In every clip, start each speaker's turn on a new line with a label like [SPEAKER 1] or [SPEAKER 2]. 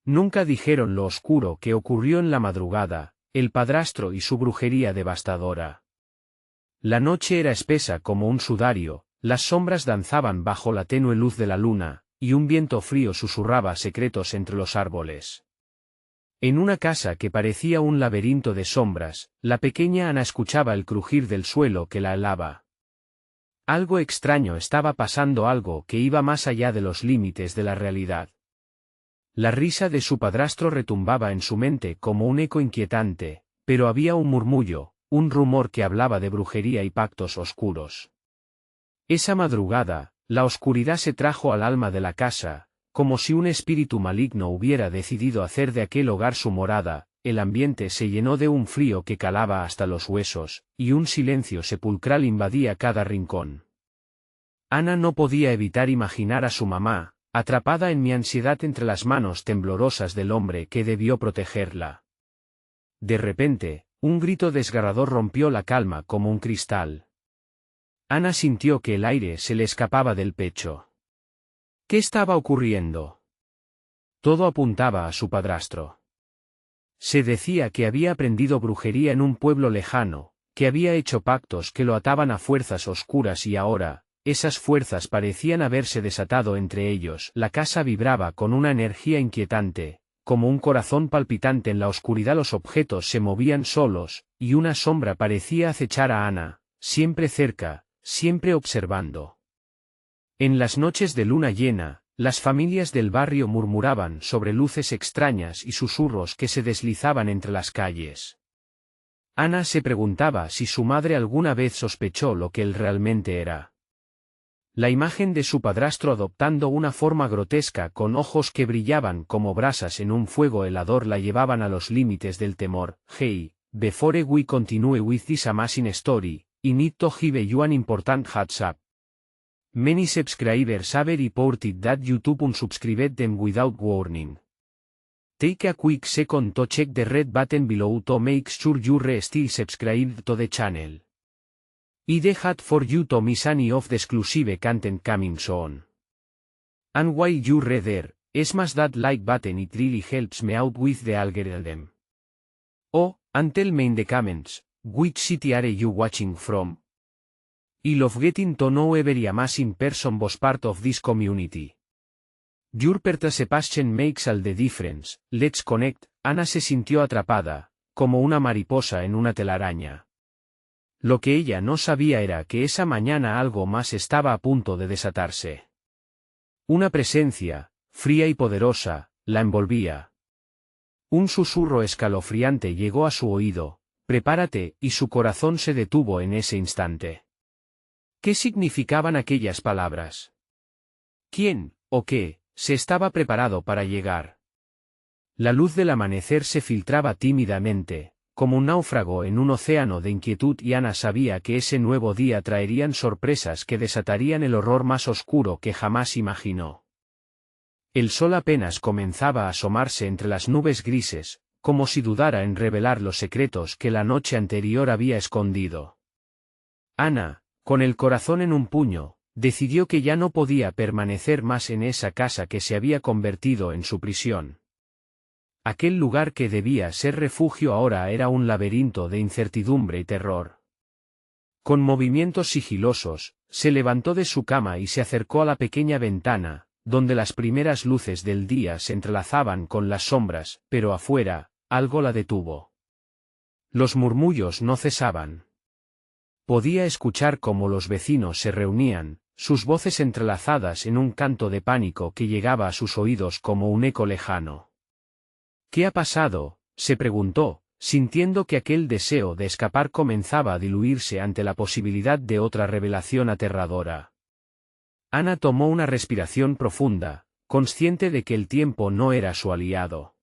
[SPEAKER 1] Nunca dijeron lo oscuro que ocurrió en la madrugada, el padrastro y su brujería devastadora. La noche era espesa como un sudario, las sombras danzaban bajo la tenue luz de la luna, y un viento frío susurraba secretos entre los árboles. En una casa que parecía un laberinto de sombras, la pequeña Ana escuchaba el crujir del suelo que la helaba. Algo extraño estaba pasando, algo que iba más allá de los límites de la realidad. La risa de su padrastro retumbaba en su mente como un eco inquietante, pero había un murmullo, un rumor que hablaba de brujería y pactos oscuros. Esa madrugada, la oscuridad se trajo al alma de la casa, como si un espíritu maligno hubiera decidido hacer de aquel hogar su morada. El ambiente se llenó de un frío que calaba hasta los huesos, y un silencio sepulcral invadía cada rincón. Ana no podía evitar imaginar a su mamá, atrapada en mi ansiedad entre las manos temblorosas del hombre que debió protegerla. De repente, un grito desgarrador rompió la calma como un cristal. Ana sintió que el aire se le escapaba del pecho. ¿Qué estaba ocurriendo? Todo apuntaba a su padrastro. Se decía que había aprendido brujería en un pueblo lejano, que había hecho pactos que lo ataban a fuerzas oscuras y ahora, esas fuerzas parecían haberse desatado entre ellos. La casa vibraba con una energía inquietante, como un corazón palpitante en la oscuridad. Los objetos se movían solos, y una sombra parecía acechar a Ana, siempre cerca, siempre observando. En las noches de luna llena, las familias del barrio murmuraban sobre luces extrañas y susurros que se deslizaban entre las calles. Ana se preguntaba si su madre alguna vez sospechó lo que él realmente era. La imagen de su padrastro adoptando una forma grotesca con ojos que brillaban como brasas en un fuego helador la llevaban a los límites del temor. Hey, before we continue with this amazing story, I need to give you an important heads up. Many subscribers have reported that YouTube unsubscribed them without warning. Take a quick second to check the red button below to make sure you're still subscribed to the channel. I'd hate for you to miss any of the exclusive content coming soon. And while you're there, smash that like button, it really helps me out with the algorithm. Oh, and tell me in the comments, which city are you watching from? I love getting to know every amazing person was part of this community. Your participation makes all the difference. Let's connect. Ana se sintió atrapada, como una mariposa en una telaraña. Lo que ella no sabía era que esa mañana algo más estaba a punto de desatarse. Una presencia, fría y poderosa, la envolvía. Un susurro escalofriante llegó a su oído: prepárate, y su corazón se detuvo en ese instante. ¿Qué significaban aquellas palabras? ¿Quién, o qué, se estaba preparado para llegar? La luz del amanecer se filtraba tímidamente, como un náufrago en un océano de inquietud, y Ana sabía que ese nuevo día traerían sorpresas que desatarían el horror más oscuro que jamás imaginó. El sol apenas comenzaba a asomarse entre las nubes grises, como si dudara en revelar los secretos que la noche anterior había escondido. Ana, con el corazón en un puño, decidió que ya no podía permanecer más en esa casa que se había convertido en su prisión. Aquel lugar que debía ser refugio ahora era un laberinto de incertidumbre y terror. Con movimientos sigilosos, se levantó de su cama y se acercó a la pequeña ventana, donde las primeras luces del día se entrelazaban con las sombras, pero afuera, algo la detuvo. Los murmullos no cesaban. Podía escuchar cómo los vecinos se reunían, sus voces entrelazadas en un canto de pánico que llegaba a sus oídos como un eco lejano. ¿Qué ha pasado?, se preguntó, sintiendo que aquel deseo de escapar comenzaba a diluirse ante la posibilidad de otra revelación aterradora. Ana tomó una respiración profunda, consciente de que el tiempo no era su aliado.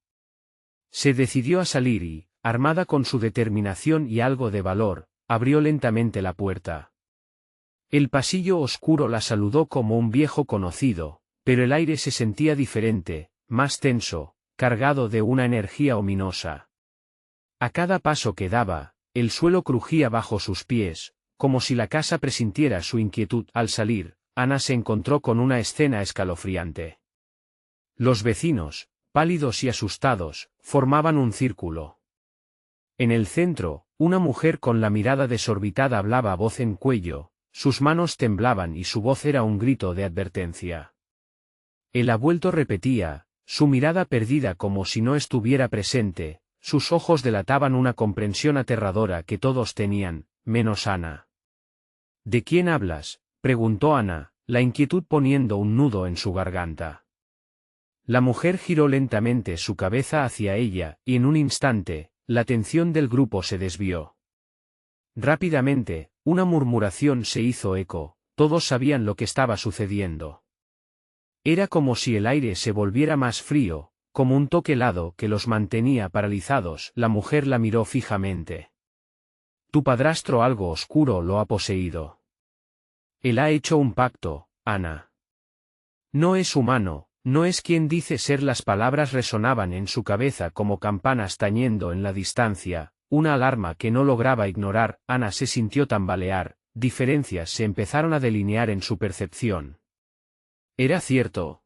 [SPEAKER 1] Se decidió a salir y, armada con su determinación y algo de valor, abrió lentamente la puerta. El pasillo oscuro la saludó como un viejo conocido, pero el aire se sentía diferente, más tenso, cargado de una energía ominosa. A cada paso que daba, el suelo crujía bajo sus pies, como si la casa presintiera su inquietud. Al salir, Ana se encontró con una escena escalofriante. Los vecinos, pálidos y asustados, formaban un círculo. En el centro, una mujer con la mirada desorbitada hablaba a voz en cuello, sus manos temblaban y su voz era un grito de advertencia. El abuelo repetía, su mirada perdida como si no estuviera presente, sus ojos delataban una comprensión aterradora que todos tenían, menos Ana. ¿De quién hablas?, preguntó Ana, la inquietud poniendo un nudo en su garganta. La mujer giró lentamente su cabeza hacia ella, y en un instante, la atención del grupo se desvió. Rápidamente, una murmuración se hizo eco, todos sabían lo que estaba sucediendo. Era como si el aire se volviera más frío, como un toque helado que los mantenía paralizados. La mujer la miró fijamente. Tu padrastro algo oscuro lo ha poseído. Él ha hecho un pacto, Ana. No es humano, no es quien dice ser. Las palabras resonaban en su cabeza como campanas tañendo en la distancia, una alarma que no lograba ignorar. Ana se sintió tambalear, diferencias se empezaron a delinear en su percepción. Era cierto.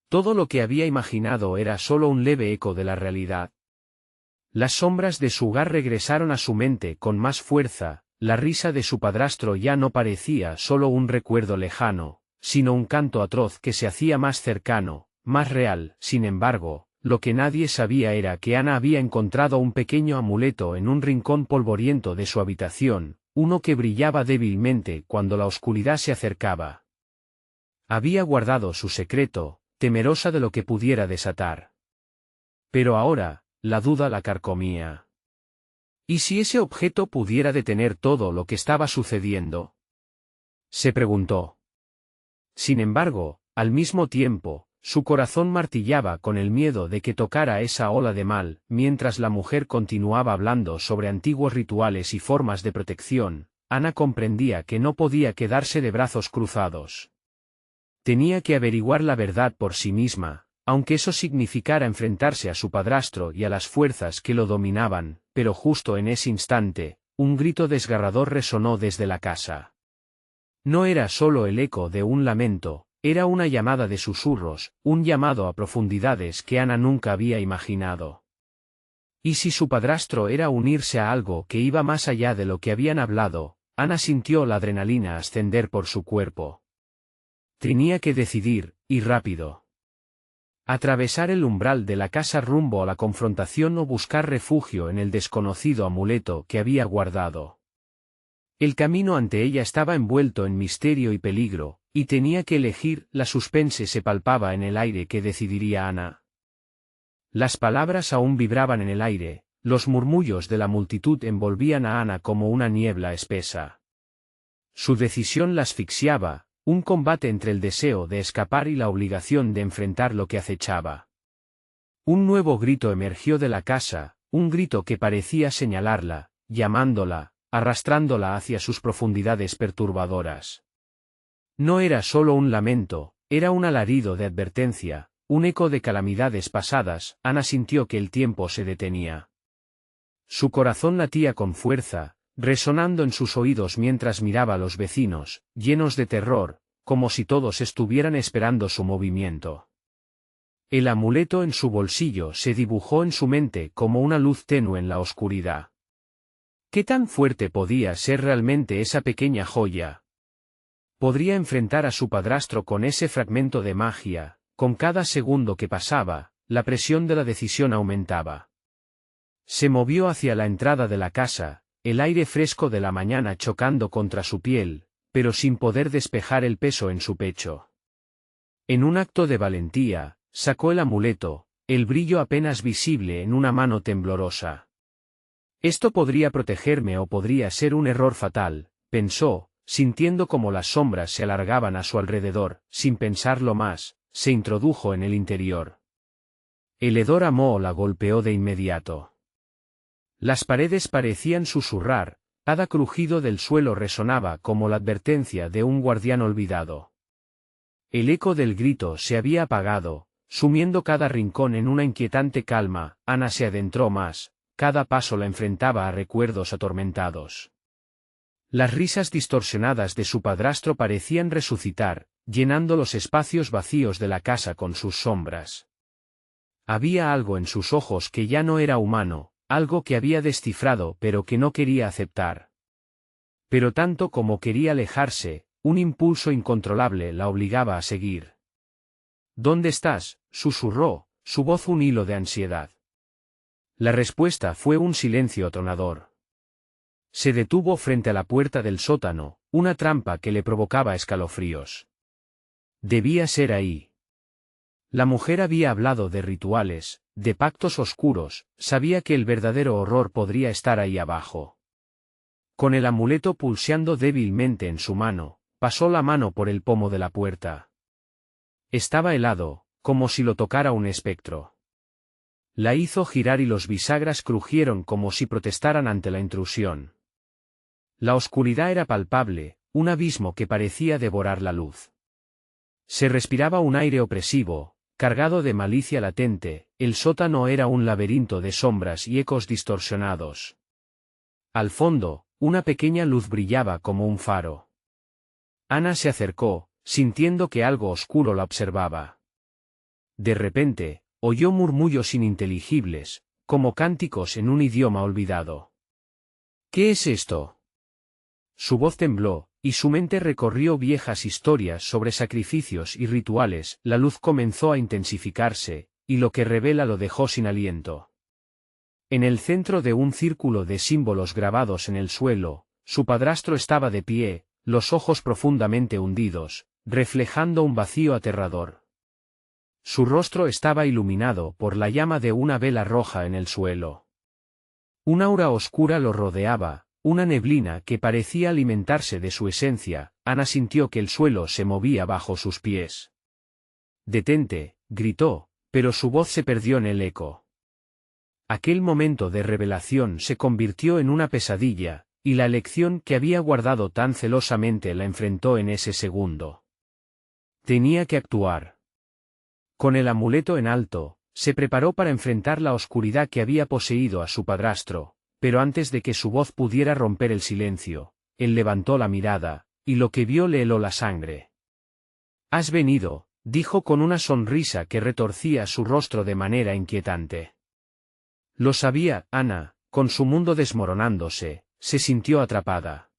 [SPEAKER 1] Todo lo que había imaginado era solo un leve eco de la realidad. Las sombras de su hogar regresaron a su mente con más fuerza, la risa de su padrastro ya no parecía solo un recuerdo lejano, sino un canto atroz que se hacía más cercano, más real. Sin embargo, lo que nadie sabía era que Ana había encontrado un pequeño amuleto en un rincón polvoriento de su habitación, uno que brillaba débilmente cuando la oscuridad se acercaba. Había guardado su secreto, temerosa de lo que pudiera desatar. Pero ahora, la duda la carcomía. ¿Y si ese objeto pudiera detener todo lo que estaba sucediendo?, se preguntó. Sin embargo, al mismo tiempo, su corazón martillaba con el miedo de que tocara esa ola de mal. Mientras la mujer continuaba hablando sobre antiguos rituales y formas de protección, Ana comprendía que no podía quedarse de brazos cruzados. Tenía que averiguar la verdad por sí misma, aunque eso significara enfrentarse a su padrastro y a las fuerzas que lo dominaban. Pero justo en ese instante, un grito desgarrador resonó desde la casa. No era solo el eco de un lamento, era una llamada de susurros, un llamado a profundidades que Ana nunca había imaginado. ¿Y si su padrastro era unirse a algo que iba más allá de lo que habían hablado? Ana sintió la adrenalina ascender por su cuerpo. Tenía que decidir, y rápido. Atravesar el umbral de la casa rumbo a la confrontación o buscar refugio en el desconocido amuleto que había guardado. El camino ante ella estaba envuelto en misterio y peligro, y tenía que elegir. La suspense se palpaba en el aire. ¿Qué decidiría Ana? Las palabras aún vibraban en el aire, los murmullos de la multitud envolvían a Ana como una niebla espesa. Su decisión la asfixiaba, un combate entre el deseo de escapar y la obligación de enfrentar lo que acechaba. Un nuevo grito emergió de la casa, un grito que parecía señalarla, llamándola, arrastrándola hacia sus profundidades perturbadoras. No era solo un lamento, era un alarido de advertencia, un eco de calamidades pasadas. Ana sintió que el tiempo se detenía. Su corazón latía con fuerza, resonando en sus oídos mientras miraba a los vecinos, llenos de terror, como si todos estuvieran esperando su movimiento. El amuleto en su bolsillo se dibujó en su mente como una luz tenue en la oscuridad. ¿Qué tan fuerte podía ser realmente esa pequeña joya? Podría enfrentar a su padrastro con ese fragmento de magia. Con cada segundo que pasaba, la presión de la decisión aumentaba. Se movió hacia la entrada de la casa, el aire fresco de la mañana chocando contra su piel, pero sin poder despejar el peso en su pecho. En un acto de valentía, sacó el amuleto, el brillo apenas visible en una mano temblorosa. Esto podría protegerme o podría ser un error fatal, pensó, sintiendo como las sombras se alargaban a su alrededor. Sin pensarlo más, se introdujo en el interior. El hedor a moho la golpeó de inmediato. Las paredes parecían susurrar, cada crujido del suelo resonaba como la advertencia de un guardián olvidado. El eco del grito se había apagado, sumiendo cada rincón en una inquietante calma. Ana se adentró más, cada paso la enfrentaba a recuerdos atormentados. Las risas distorsionadas de su padrastro parecían resucitar, llenando los espacios vacíos de la casa con sus sombras. Había algo en sus ojos que ya no era humano, algo que había descifrado pero que no quería aceptar. Pero tanto como quería alejarse, un impulso incontrolable la obligaba a seguir. ¿Dónde estás?, susurró, su voz un hilo de ansiedad. La respuesta fue un silencio atronador. Se detuvo frente a la puerta del sótano, una trampa que le provocaba escalofríos. Debía ser ahí. La mujer había hablado de rituales, de pactos oscuros, sabía que el verdadero horror podría estar ahí abajo. Con el amuleto pulseando débilmente en su mano, pasó la mano por el pomo de la puerta. Estaba helado, como si lo tocara un espectro. La hizo girar y los bisagras crujieron como si protestaran ante la intrusión. La oscuridad era palpable, un abismo que parecía devorar la luz. Se respiraba un aire opresivo, cargado de malicia latente, el sótano era un laberinto de sombras y ecos distorsionados. Al fondo, una pequeña luz brillaba como un faro. Ana se acercó, sintiendo que algo oscuro la observaba. De repente, oyó murmullos ininteligibles, como cánticos en un idioma olvidado. ¿Qué es esto? Su voz tembló, y su mente recorrió viejas historias sobre sacrificios y rituales. La luz comenzó a intensificarse, y lo que revela lo dejó sin aliento. En el centro de un círculo de símbolos grabados en el suelo, su padrastro estaba de pie, los ojos profundamente hundidos, reflejando un vacío aterrador. Su rostro estaba iluminado por la llama de una vela roja en el suelo. Un aura oscura lo rodeaba, una neblina que parecía alimentarse de su esencia. Ana sintió que el suelo se movía bajo sus pies. «Detente», gritó, pero su voz se perdió en el eco. Aquel momento de revelación se convirtió en una pesadilla, y la lección que había guardado tan celosamente la enfrentó en ese segundo. Tenía que actuar. Con el amuleto en alto, se preparó para enfrentar la oscuridad que había poseído a su padrastro, pero antes de que su voz pudiera romper el silencio, él levantó la mirada, y lo que vio le heló la sangre. «Has venido», dijo con una sonrisa que retorcía su rostro de manera inquietante. Lo sabía. Ana, con su mundo desmoronándose, se sintió atrapada.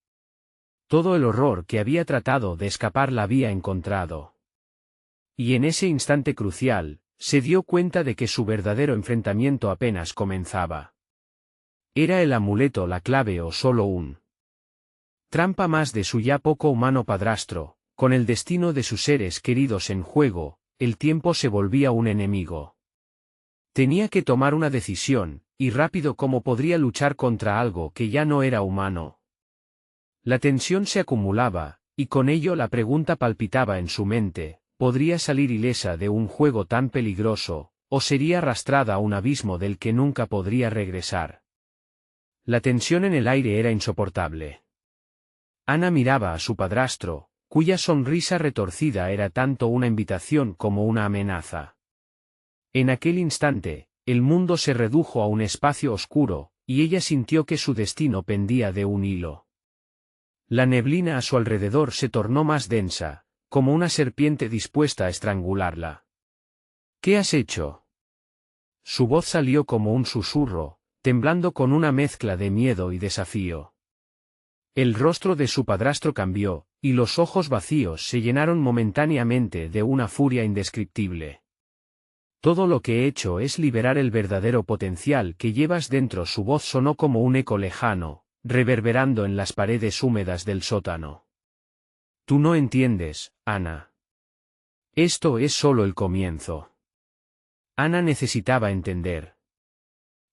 [SPEAKER 1] Todo el horror que había tratado de escapar la había encontrado. Y en ese instante crucial, se dio cuenta de que su verdadero enfrentamiento apenas comenzaba. ¿Era el amuleto la clave o solo un trampa más de su ya poco humano padrastro? Con el destino de sus seres queridos en juego, el tiempo se volvía un enemigo. Tenía que tomar una decisión, y rápido como podría luchar contra algo que ya no era humano. La tensión se acumulaba, y con ello la pregunta palpitaba en su mente: ¿podría salir ilesa de un juego tan peligroso, o sería arrastrada a un abismo del que nunca podría regresar? La tensión en el aire era insoportable. Ana miraba a su padrastro, cuya sonrisa retorcida era tanto una invitación como una amenaza. En aquel instante, el mundo se redujo a un espacio oscuro, y ella sintió que su destino pendía de un hilo. La neblina a su alrededor se tornó más densa, como una serpiente dispuesta a estrangularla. «¿Qué has hecho?». Su voz salió como un susurro, temblando con una mezcla de miedo y desafío. El rostro de su padrastro cambió, y los ojos vacíos se llenaron momentáneamente de una furia indescriptible. «Todo lo que he hecho es liberar el verdadero potencial que llevas dentro». Su voz sonó como un eco lejano, reverberando en las paredes húmedas del sótano. «Tú no entiendes, Ana. Esto es solo el comienzo». Ana necesitaba entender.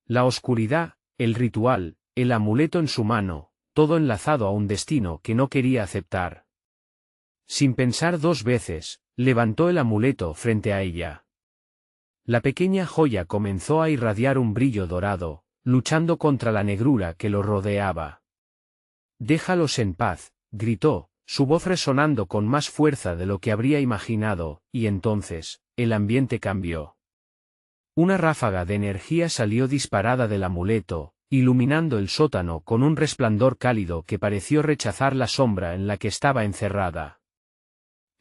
[SPEAKER 1] La oscuridad, el ritual, el amuleto en su mano, todo enlazado a un destino que no quería aceptar. Sin pensar dos veces, levantó el amuleto frente a ella. La pequeña joya comenzó a irradiar un brillo dorado, luchando contra la negrura que lo rodeaba. «Déjalos en paz», gritó, su voz resonando con más fuerza de lo que habría imaginado, y entonces, el ambiente cambió. Una ráfaga de energía salió disparada del amuleto, iluminando el sótano con un resplandor cálido que pareció rechazar la sombra en la que estaba encerrada.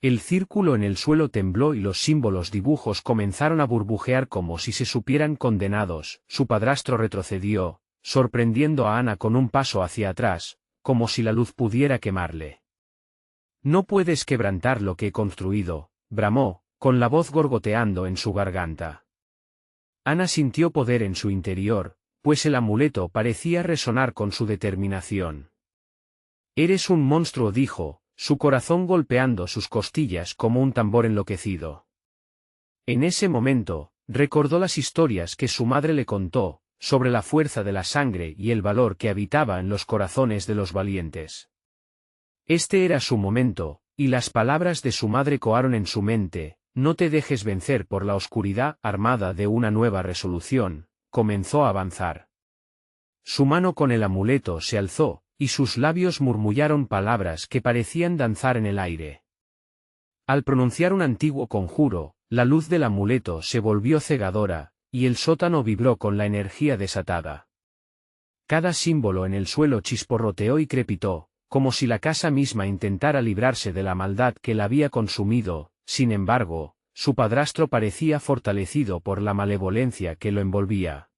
[SPEAKER 1] El círculo en el suelo tembló y los símbolos dibujos comenzaron a burbujear como si se supieran condenados. Su padrastro retrocedió, sorprendiendo a Ana con un paso hacia atrás, como si la luz pudiera quemarle. «No puedes quebrantar lo que he construido», bramó, con la voz gorgoteando en su garganta. Ana sintió poder en su interior, pues el amuleto parecía resonar con su determinación. «Eres un monstruo», dijo, su corazón golpeando sus costillas como un tambor enloquecido. En ese momento, recordó las historias que su madre le contó, sobre la fuerza de la sangre y el valor que habitaba en los corazones de los valientes. Este era su momento, y las palabras de su madre coaron en su mente: «No te dejes vencer por la oscuridad». Armada de una nueva resolución, comenzó a avanzar. Su mano con el amuleto se alzó, y sus labios murmullaron palabras que parecían danzar en el aire. Al pronunciar un antiguo conjuro, la luz del amuleto se volvió cegadora, y el sótano vibró con la energía desatada. Cada símbolo en el suelo chisporroteó y crepitó, como si la casa misma intentara librarse de la maldad que la había consumido. Sin embargo, su padrastro parecía fortalecido por la malevolencia que lo envolvía.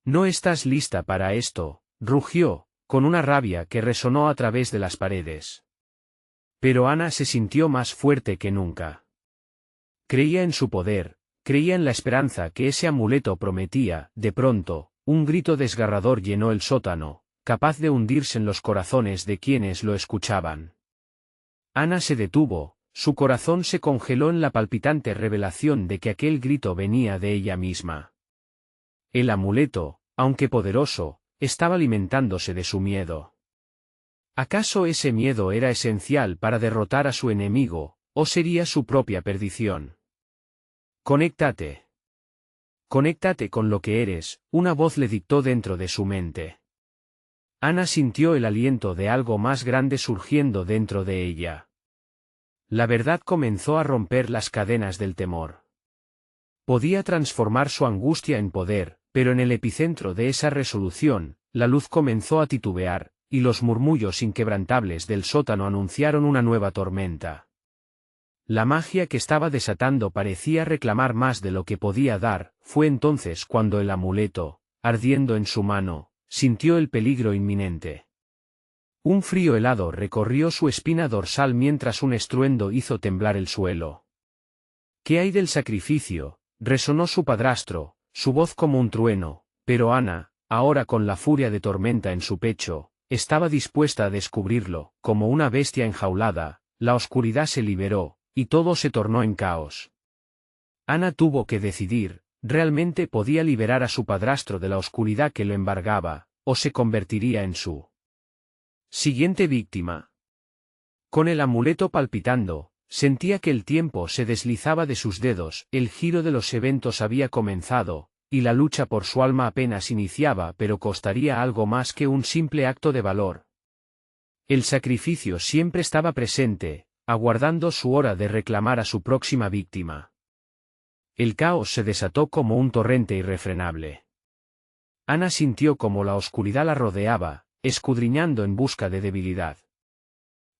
[SPEAKER 1] «No estás lista para esto», rugió, con una rabia que resonó a través de las paredes. Pero Ana se sintió más fuerte que nunca. Creía en su poder, creía en la esperanza que ese amuleto prometía. De pronto, un grito desgarrador llenó el sótano, capaz de hundirse en los corazones de quienes lo escuchaban. Ana se detuvo, su corazón se congeló en la palpitante revelación de que aquel grito venía de ella misma. El amuleto, aunque poderoso, estaba alimentándose de su miedo. ¿Acaso ese miedo era esencial para derrotar a su enemigo, o sería su propia perdición? «Conéctate. Conéctate con lo que eres», una voz le dictó dentro de su mente. Ana sintió el aliento de algo más grande surgiendo dentro de ella. La verdad comenzó a romper las cadenas del temor. Podía transformar su angustia en poder, pero en el epicentro de esa resolución, la luz comenzó a titubear, y los murmullos inquebrantables del sótano anunciaron una nueva tormenta. La magia que estaba desatando parecía reclamar más de lo que podía dar. Fue entonces cuando el amuleto, ardiendo en su mano, sintió el peligro inminente. Un frío helado recorrió su espina dorsal mientras un estruendo hizo temblar el suelo. «¿Qué hay del sacrificio?», resonó su padrastro, su voz como un trueno, pero Ana, ahora con la furia de tormenta en su pecho, estaba dispuesta a descubrirlo. Como una bestia enjaulada, la oscuridad se liberó, y todo se tornó en caos. Ana tuvo que decidir: ¿realmente podía liberar a su padrastro de la oscuridad que lo embargaba, o se convertiría en su siguiente víctima? Con el amuleto palpitando, sentía que el tiempo se deslizaba de sus dedos. El giro de los eventos había comenzado, y la lucha por su alma apenas iniciaba, pero costaría algo más que un simple acto de valor. El sacrificio siempre estaba presente, aguardando su hora de reclamar a su próxima víctima. El caos se desató como un torrente irrefrenable. Ana sintió como la oscuridad la rodeaba, escudriñando en busca de debilidad.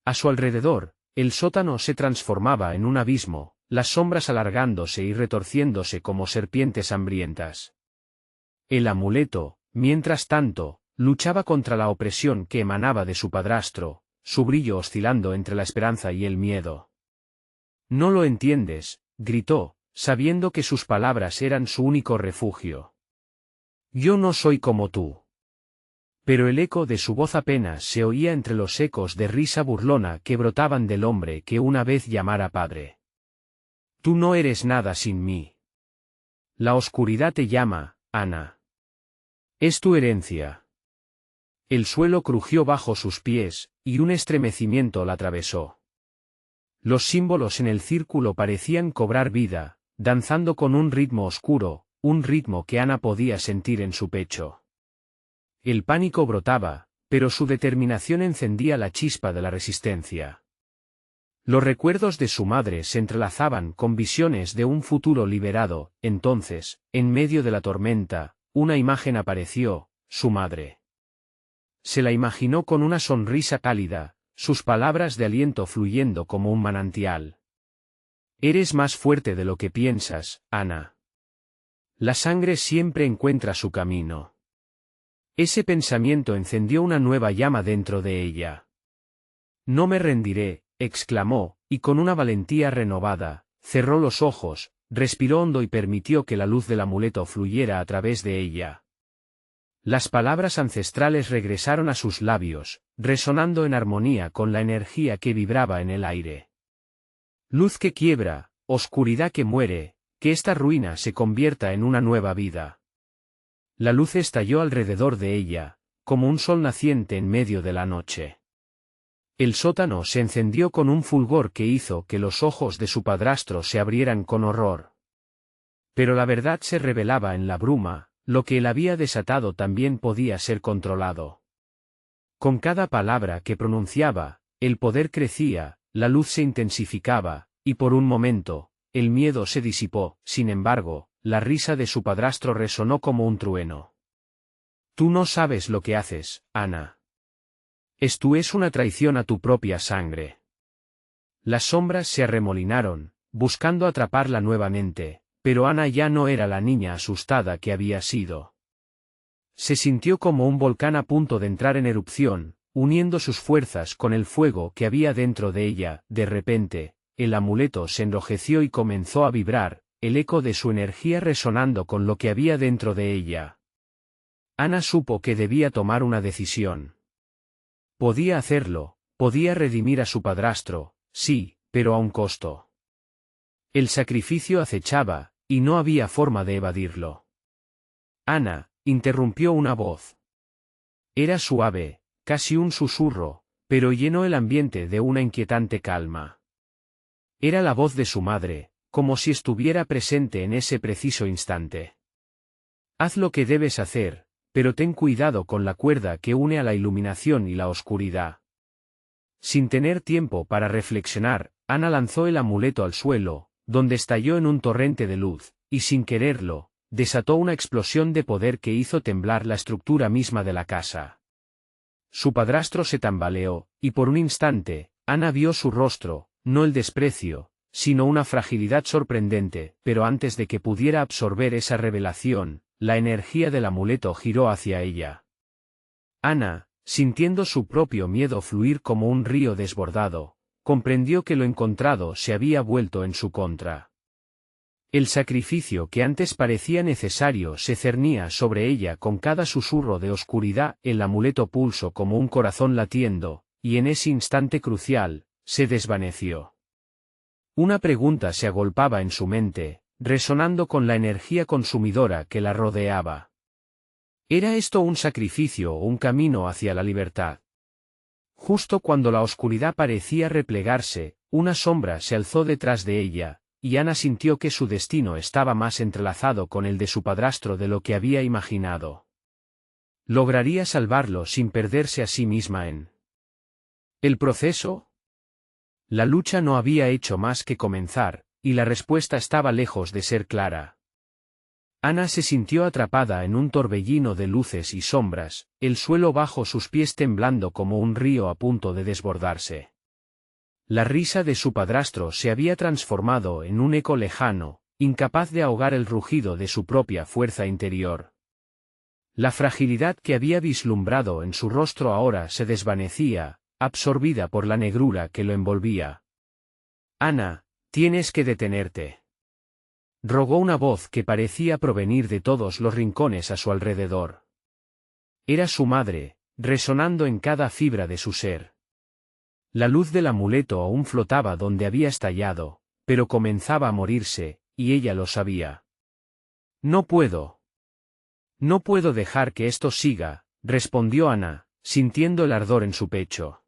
[SPEAKER 1] A su alrededor, el sótano se transformaba en un abismo, las sombras alargándose y retorciéndose como serpientes hambrientas. El amuleto, mientras tanto, luchaba contra la opresión que emanaba de su padrastro, su brillo oscilando entre la esperanza y el miedo. «No lo entiendes», gritó, sabiendo que sus palabras eran su único refugio. «Yo no soy como tú». Pero el eco de su voz apenas se oía entre los ecos de risa burlona que brotaban del hombre que una vez llamara padre. «Tú no eres nada sin mí. La oscuridad te llama, Ana. Es tu herencia». El suelo crujió bajo sus pies, y un estremecimiento la atravesó. Los símbolos en el círculo parecían cobrar vida, danzando con un ritmo oscuro, un ritmo que Ana podía sentir en su pecho. El pánico brotaba, pero su determinación encendía la chispa de la resistencia. Los recuerdos de su madre se entrelazaban con visiones de un futuro liberado. Entonces, en medio de la tormenta, una imagen apareció: su madre. Se la imaginó con una sonrisa cálida, sus palabras de aliento fluyendo como un manantial. Eres más fuerte de lo que piensas, Ana. La sangre siempre encuentra su camino. Ese pensamiento encendió una nueva llama dentro de ella. No me rendiré, exclamó, y con una valentía renovada, cerró los ojos, respiró hondo y permitió que la luz del amuleto fluyera a través de ella. Las palabras ancestrales regresaron a sus labios, resonando en armonía con la energía que vibraba en el aire. Luz que quiebra, oscuridad que muere, que esta ruina se convierta en una nueva vida. La luz estalló alrededor de ella, como un sol naciente en medio de la noche. El sótano se encendió con un fulgor que hizo que los ojos de su padrastro se abrieran con horror. Pero la verdad se revelaba en la bruma, lo que él había desatado también podía ser controlado. Con cada palabra que pronunciaba, el poder crecía, la luz se intensificaba, y por un momento, el miedo se disipó. Sin embargo, la risa de su padrastro resonó como un trueno. Tú no sabes lo que haces, Ana. Esto es una traición a tu propia sangre. Las sombras se arremolinaron, buscando atraparla nuevamente, pero Ana ya no era la niña asustada que había sido. Se sintió como un volcán a punto de entrar en erupción, uniendo sus fuerzas con el fuego que había dentro de ella. De repente, el amuleto se enrojeció y comenzó a vibrar, el eco de su energía resonando con lo que había dentro de ella. Ana supo que debía tomar una decisión. Podía hacerlo, podía redimir a su padrastro, sí, pero a un costo. El sacrificio acechaba, y no había forma de evadirlo. Ana, interrumpió una voz. Era suave, casi un susurro, pero llenó el ambiente de una inquietante calma. Era la voz de su madre, como si estuviera presente en ese preciso instante. Haz lo que debes hacer, pero ten cuidado con la cuerda que une a la iluminación y la oscuridad. Sin tener tiempo para reflexionar, Ana lanzó el amuleto al suelo, donde estalló en un torrente de luz, y sin quererlo, desató una explosión de poder que hizo temblar la estructura misma de la casa. Su padrastro se tambaleó, y por un instante, Ana vio su rostro, no el desprecio, sino una fragilidad sorprendente, pero antes de que pudiera absorber esa revelación, la energía del amuleto giró hacia ella. Ana, sintiendo su propio miedo fluir como un río desbordado, comprendió que lo encontrado se había vuelto en su contra. El sacrificio que antes parecía necesario se cernía sobre ella con cada susurro de oscuridad. El amuleto pulsó como un corazón latiendo, y en ese instante crucial, se desvaneció. Una pregunta se agolpaba en su mente, resonando con la energía consumidora que la rodeaba. ¿Era esto un sacrificio o un camino hacia la libertad? Justo cuando la oscuridad parecía replegarse, una sombra se alzó detrás de ella, y Ana sintió que su destino estaba más entrelazado con el de su padrastro de lo que había imaginado. ¿Lograría salvarlo sin perderse a sí misma en el proceso? La lucha no había hecho más que comenzar, y la respuesta estaba lejos de ser clara. Ana se sintió atrapada en un torbellino de luces y sombras, el suelo bajo sus pies temblando como un río a punto de desbordarse. La risa de su padrastro se había transformado en un eco lejano, incapaz de ahogar el rugido de su propia fuerza interior. La fragilidad que había vislumbrado en su rostro ahora se desvanecía, absorbida por la negrura que lo envolvía. Ana, tienes que detenerte. Rogó una voz que parecía provenir de todos los rincones a su alrededor. Era su madre, resonando en cada fibra de su ser. La luz del amuleto aún flotaba donde había estallado, pero comenzaba a morirse, y ella lo sabía. No puedo. No puedo dejar que esto siga, respondió Ana, sintiendo el ardor en su pecho.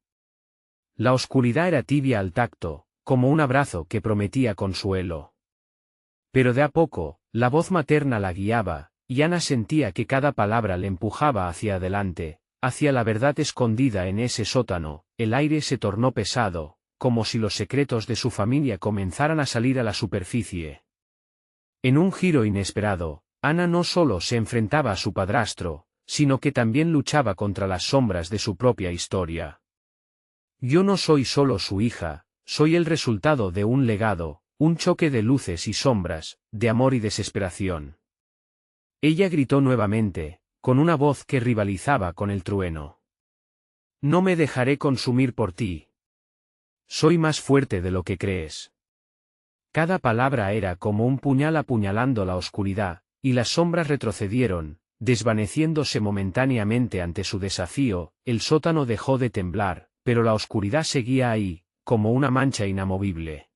[SPEAKER 1] La oscuridad era tibia al tacto, como un abrazo que prometía consuelo. Pero de a poco, la voz materna la guiaba, y Ana sentía que cada palabra le empujaba hacia adelante, hacia la verdad escondida en ese sótano. El aire se tornó pesado, como si los secretos de su familia comenzaran a salir a la superficie. En un giro inesperado, Ana no solo se enfrentaba a su padrastro, sino que también luchaba contra las sombras de su propia historia. Yo no soy solo su hija, soy el resultado de un legado, un choque de luces y sombras, de amor y desesperación. Ella gritó nuevamente, con una voz que rivalizaba con el trueno. No me dejaré consumir por ti. Soy más fuerte de lo que crees. Cada palabra era como un puñal apuñalando la oscuridad, y las sombras retrocedieron, desvaneciéndose momentáneamente ante su desafío. El sótano dejó de temblar, pero la oscuridad seguía ahí, como una mancha inamovible.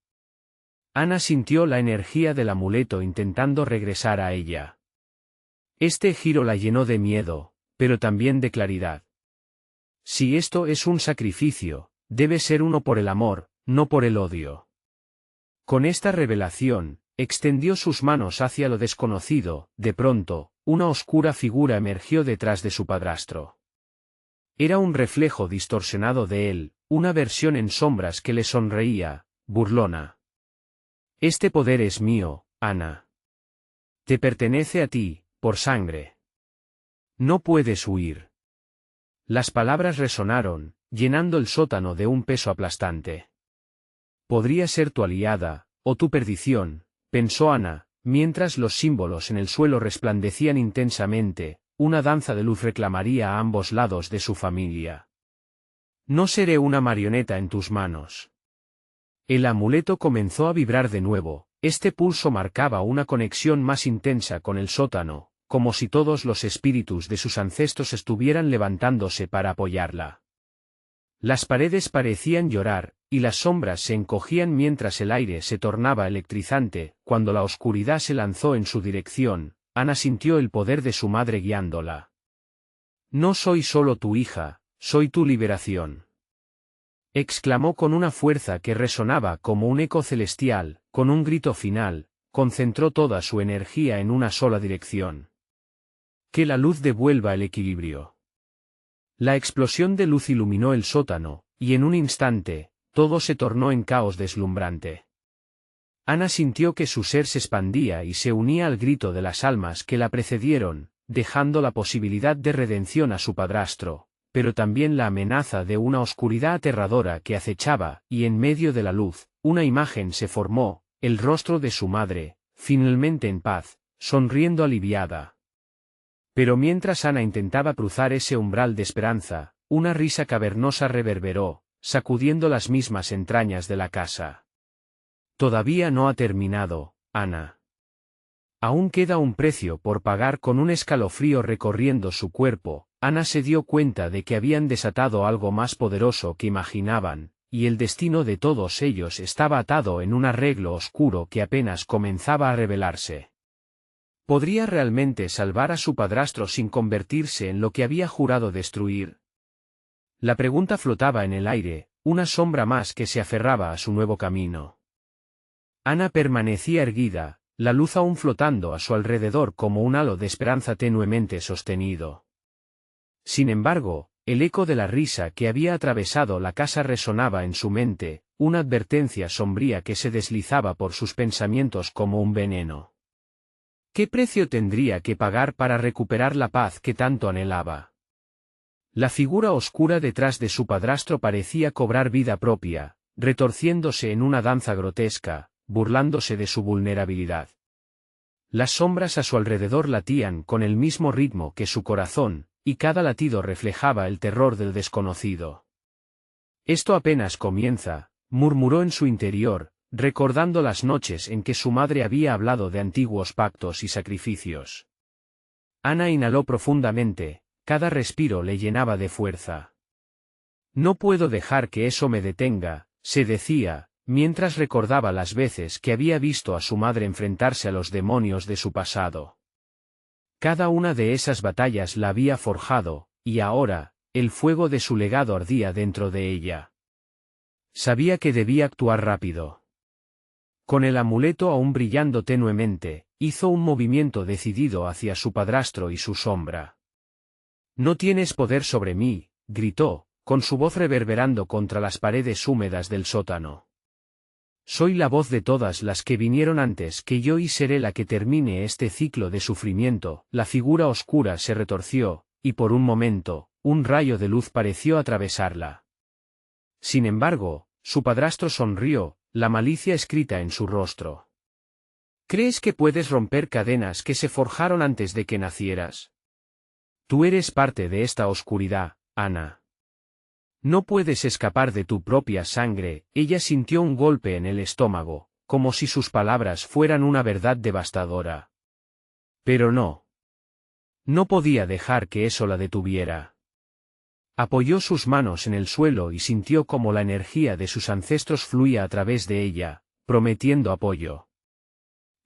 [SPEAKER 1] Ana sintió la energía del amuleto intentando regresar a ella. Este giro la llenó de miedo, pero también de claridad. Si esto es un sacrificio, debe ser uno por el amor, no por el odio. Con esta revelación, extendió sus manos hacia lo desconocido. De pronto, una oscura figura emergió detrás de su padrastro. Era un reflejo distorsionado de él, una versión en sombras que le sonreía, burlona. Este poder es mío, Ana. Te pertenece a ti, por sangre. No puedes huir. Las palabras resonaron, llenando el sótano de un peso aplastante. Podría ser tu aliada, o tu perdición, pensó Ana, mientras los símbolos en el suelo resplandecían intensamente. Una danza de luz reclamaría a ambos lados de su familia. No seré una marioneta en tus manos. El amuleto comenzó a vibrar de nuevo, este pulso marcaba una conexión más intensa con el sótano, como si todos los espíritus de sus ancestros estuvieran levantándose para apoyarla. Las paredes parecían llorar, y las sombras se encogían mientras el aire se tornaba electrizante. Cuando la oscuridad se lanzó en su dirección, Ana sintió el poder de su madre guiándola. No soy solo tu hija, soy tu liberación. Exclamó con una fuerza que resonaba como un eco celestial. Con un grito final, concentró toda su energía en una sola dirección. Que la luz devuelva el equilibrio. La explosión de luz iluminó el sótano, y en un instante, todo se tornó en caos deslumbrante. Ana sintió que su ser se expandía y se unía al grito de las almas que la precedieron, dejando la posibilidad de redención a su padrastro, pero también la amenaza de una oscuridad aterradora que acechaba. Y en medio de la luz, una imagen se formó, el rostro de su madre, finalmente en paz, sonriendo aliviada. Pero mientras Ana intentaba cruzar ese umbral de esperanza, una risa cavernosa reverberó, sacudiendo las mismas entrañas de la casa. Todavía no ha terminado, Ana. Aún queda un precio por pagar. Con un escalofrío recorriendo su cuerpo, Ana se dio cuenta de que habían desatado algo más poderoso que imaginaban, y el destino de todos ellos estaba atado en un arreglo oscuro que apenas comenzaba a revelarse. ¿Podría realmente salvar a su padrastro sin convertirse en lo que había jurado destruir? La pregunta flotaba en el aire, una sombra más que se aferraba a su nuevo camino. Ana permanecía erguida, la luz aún flotando a su alrededor como un halo de esperanza tenuemente sostenido. Sin embargo, el eco de la risa que había atravesado la casa resonaba en su mente, una advertencia sombría que se deslizaba por sus pensamientos como un veneno. ¿Qué precio tendría que pagar para recuperar la paz que tanto anhelaba? La figura oscura detrás de su padrastro parecía cobrar vida propia, retorciéndose en una danza grotesca, burlándose de su vulnerabilidad. Las sombras a su alrededor latían con el mismo ritmo que su corazón, y cada latido reflejaba el terror del desconocido. Esto apenas comienza, murmuró en su interior, recordando las noches en que su madre había hablado de antiguos pactos y sacrificios. Ana inhaló profundamente, cada respiro le llenaba de fuerza. No puedo dejar que eso me detenga, se decía, mientras recordaba las veces que había visto a su madre enfrentarse a los demonios de su pasado. Cada una de esas batallas la había forjado, y ahora, el fuego de su legado ardía dentro de ella. Sabía que debía actuar rápido. Con el amuleto aún brillando tenuemente, hizo un movimiento decidido hacia su padrastro y su sombra. «No tienes poder sobre mí», gritó, con su voz reverberando contra las paredes húmedas del sótano. «Soy la voz de todas las que vinieron antes que yo y seré la que termine este ciclo de sufrimiento». La figura oscura se retorció, y por un momento, un rayo de luz pareció atravesarla. Sin embargo, su padrastro sonrió, la malicia escrita en su rostro. ¿Crees que puedes romper cadenas que se forjaron antes de que nacieras? Tú eres parte de esta oscuridad, Ana. No puedes escapar de tu propia sangre. Ella sintió un golpe en el estómago, como si sus palabras fueran una verdad devastadora. Pero no. No podía dejar que eso la detuviera. Apoyó sus manos en el suelo y sintió cómo la energía de sus ancestros fluía a través de ella, prometiendo apoyo.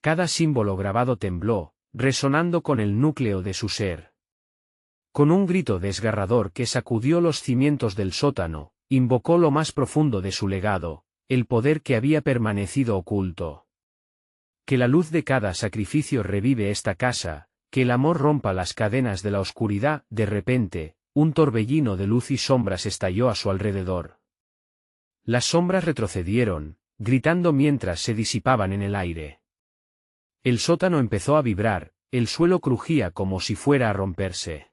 [SPEAKER 1] Cada símbolo grabado tembló, resonando con el núcleo de su ser. Con un grito desgarrador que sacudió los cimientos del sótano, invocó lo más profundo de su legado, el poder que había permanecido oculto. Que la luz de cada sacrificio revive esta casa, que el amor rompa las cadenas de la oscuridad. De repente, un torbellino de luz y sombras estalló a su alrededor. Las sombras retrocedieron, gritando mientras se disipaban en el aire. El sótano empezó a vibrar, el suelo crujía como si fuera a romperse.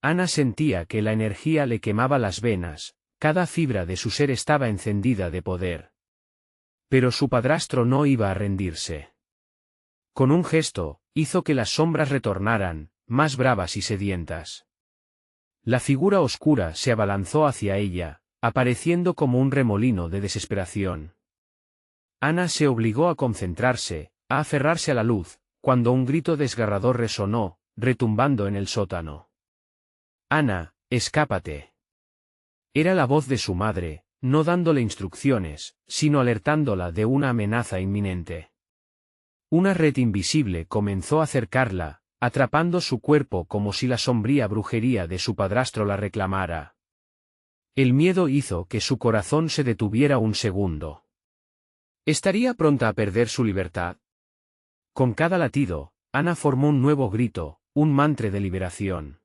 [SPEAKER 1] Ana sentía que la energía le quemaba las venas, cada fibra de su ser estaba encendida de poder. Pero su padrastro no iba a rendirse. Con un gesto, hizo que las sombras retornaran, más bravas y sedientas. La figura oscura se abalanzó hacia ella, apareciendo como un remolino de desesperación. Ana se obligó a concentrarse, a aferrarse a la luz, cuando un grito desgarrador resonó, retumbando en el sótano. «Ana, escápate». Era la voz de su madre, no dándole instrucciones, sino alertándola de una amenaza inminente. Una red invisible comenzó a acercarla, atrapando su cuerpo como si la sombría brujería de su padrastro la reclamara. El miedo hizo que su corazón se detuviera un segundo. ¿Estaría pronta a perder su libertad? Con cada latido, Ana formó un nuevo grito, un mantra de liberación.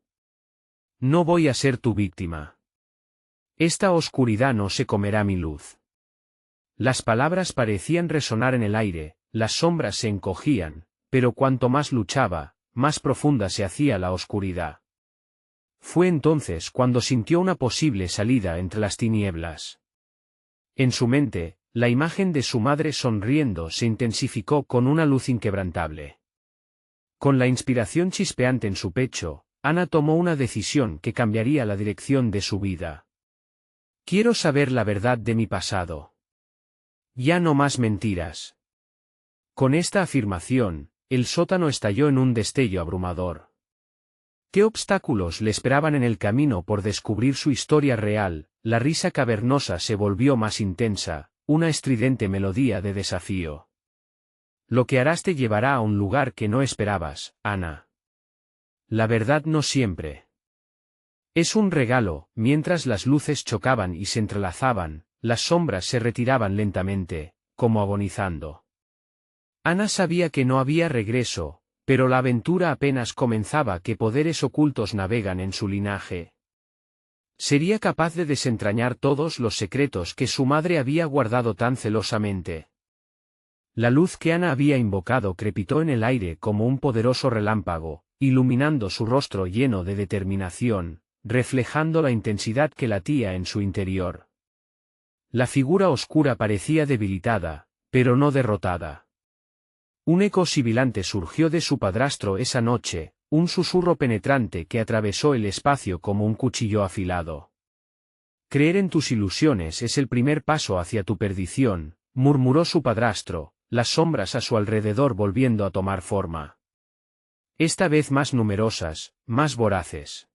[SPEAKER 1] No voy a ser tu víctima. Esta oscuridad no se comerá mi luz. Las palabras parecían resonar en el aire, las sombras se encogían, pero cuanto más luchaba, más profunda se hacía la oscuridad. Fue entonces cuando sintió una posible salida entre las tinieblas. En su mente, la imagen de su madre sonriendo se intensificó con una luz inquebrantable. Con la inspiración chispeante en su pecho, Ana tomó una decisión que cambiaría la dirección de su vida. Quiero saber la verdad de mi pasado. Ya no más mentiras. Con esta afirmación, el sótano estalló en un destello abrumador. ¿Qué obstáculos le esperaban en el camino por descubrir su historia real? La risa cavernosa se volvió más intensa, una estridente melodía de desafío. Lo que harás te llevará a un lugar que no esperabas, Ana. La verdad no siempre. Es un regalo. Mientras las luces chocaban y se entrelazaban, las sombras se retiraban lentamente, como agonizando. Ana sabía que no había regreso, pero la aventura apenas comenzaba. ¿Qué poderes ocultos navegan en su linaje? ¿Sería capaz de desentrañar todos los secretos que su madre había guardado tan celosamente? La luz que Ana había invocado crepitó en el aire como un poderoso relámpago, iluminando su rostro lleno de determinación, reflejando la intensidad que latía en su interior. La figura oscura parecía debilitada, pero no derrotada. Un eco sibilante surgió de su padrastro esa noche, un susurro penetrante que atravesó el espacio como un cuchillo afilado. Creer en tus ilusiones es el primer paso hacia tu perdición, murmuró su padrastro, las sombras a su alrededor volviendo a tomar forma. Esta vez más numerosas, más voraces.